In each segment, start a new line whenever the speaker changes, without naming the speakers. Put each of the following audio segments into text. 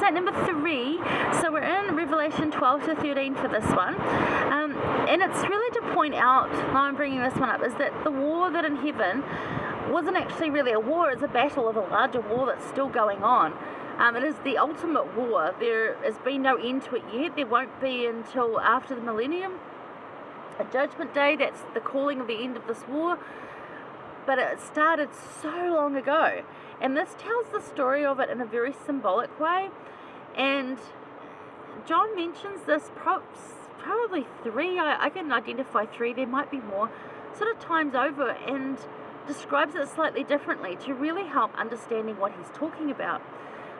insight number 3. So we're in Revelation 12 to 13 for this one. And it's really to point out, now I'm bringing this one up, is that the war that in heaven wasn't actually really a war. It's a battle of a larger war that's still going on. It is the ultimate war. There has been no end to it yet. There won't be until after the millennium. A judgment day, that's the calling of the end of this war. But it started so long ago. And this tells the story of it in a very symbolic way. And John mentions this probably 3, I can identify 3, there might be more, sort of times over, and describes it slightly differently to really help understanding what he's talking about.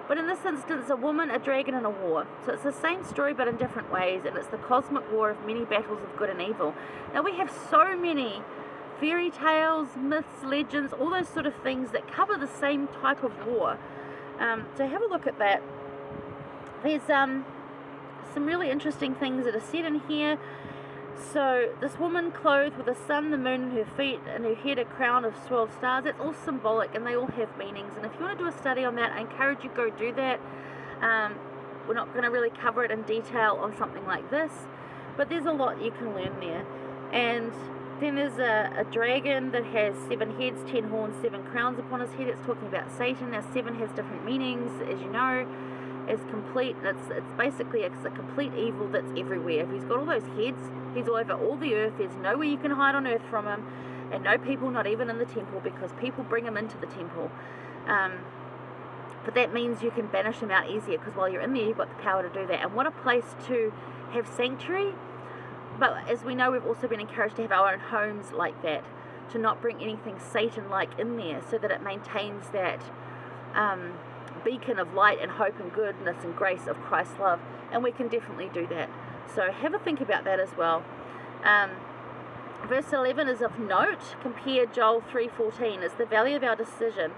But in this instance, a woman, a dragon, and a war. So it's the same story but in different ways, and it's the cosmic war of many battles of good and evil. Now we have so many fairy tales, myths, legends, all those sort of things that cover the same type of war. So have a look at that. There's some really interesting things that are said in here. So this woman clothed with the sun, the moon, and her feet, and her head a crown of 12 stars. That's all symbolic, and they all have meanings. And if you want to do a study on that, I encourage you to go do that. We're not going to really cover it in detail on something like this, but there's a lot you can learn there. And then there's a dragon that has 7 heads, 10 horns, 7 crowns upon his head. It's talking about Satan. Now 7 has different meanings, as you know. Is complete. It's basically a complete evil that's everywhere. If he's got all those heads, he's all over all the earth. There's nowhere you can hide on earth from him, and no people, not even in the temple, because people bring him into the temple. But that means you can banish him out easier, because while you're in there, you've got the power to do that. And what a place to have sanctuary. But as we know, we've also been encouraged to have our own homes like that, to not bring anything Satan-like in there, so that it maintains that beacon of light and hope and goodness and grace of Christ's love. And we can definitely do that. So have a think about that as well. Verse 11 is of note. Compare Joel 3:14. It's the value of our decision.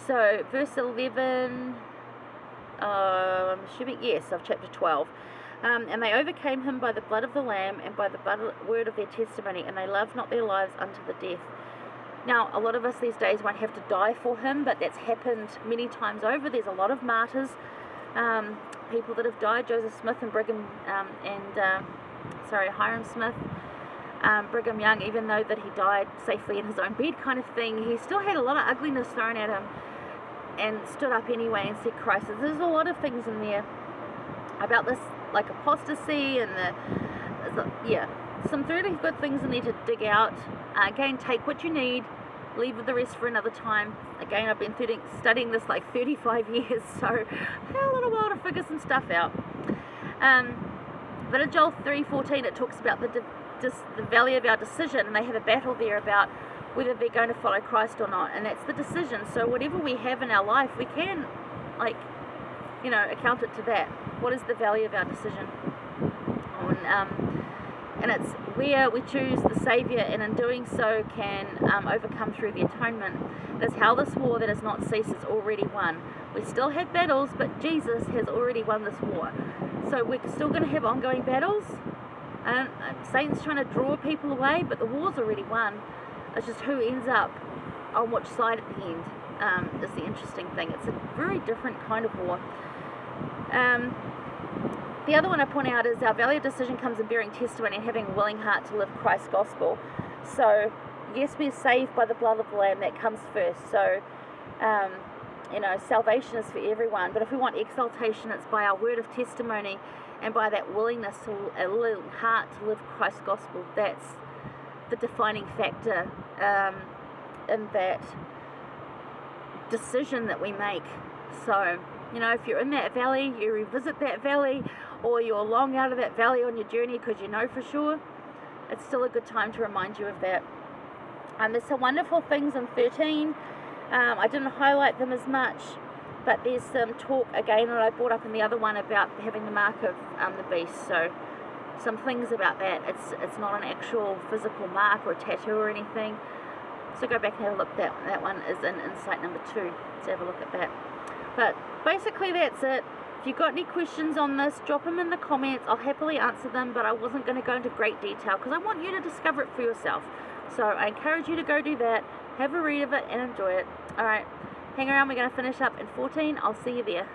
So verse 11, I'm assuming, yes, of chapter 12. And they overcame him by the blood of the Lamb and by the word of their testimony, and they loved not their lives unto the death. Now, a lot of us these days won't have to die for him, but that's happened many times over. There's a lot of martyrs, people that have died. Joseph Smith and Hiram Smith, Brigham Young, even though that he died safely in his own bed kind of thing, he still had a lot of ugliness thrown at him and stood up anyway and said Christ. There's a lot of things in there about this, like apostasy and some really good things in there to dig out. Again, take what you need, leave the rest for another time. Again, I've been studying this like 35 years, so I had a little while to figure some stuff out. But in Joel 3:14, it talks about the value of our decision, and they have a battle there about whether they're going to follow Christ or not, and that's the decision. So whatever we have in our life, we can, account it to that. What is the value of our decision? And it's where we choose the Saviour, and in doing so can overcome through the atonement. That's how this war that has not ceased is already won. We still have battles, but Jesus has already won this war. So we're still going to have ongoing battles, and Satan's trying to draw people away, but the war's already won. It's just who ends up on which side at the end is the interesting thing. It's a very different kind of war. The other one I point out is our value of decision comes in bearing testimony and having a willing heart to live Christ's gospel. So, yes, we're saved by the blood of the Lamb. That comes first. So, salvation is for everyone. But if we want exaltation, it's by our word of testimony and by that willingness to a willing heart to live Christ's gospel. That's the defining factor in that decision that we make. So, if you're in that valley, you revisit that valley, or you're long out of that valley on your journey because you know for sure, it's still a good time to remind you of that. There's some wonderful things in 13. I didn't highlight them as much, but there's some talk again that I brought up in the other one about having the mark of the beast. So some things about that. It's not an actual physical mark or a tattoo or anything. So go back and have a look. That one is in insight number 2. So have a look at that. But basically that's it. If you've got any questions on this, drop them in the comments. I'll happily answer them, but I wasn't going to go into great detail because I want you to discover it for yourself. So I encourage you to go do that, have a read of it and enjoy it. Alright, hang around, we're going to finish up in 14. I'll see you there.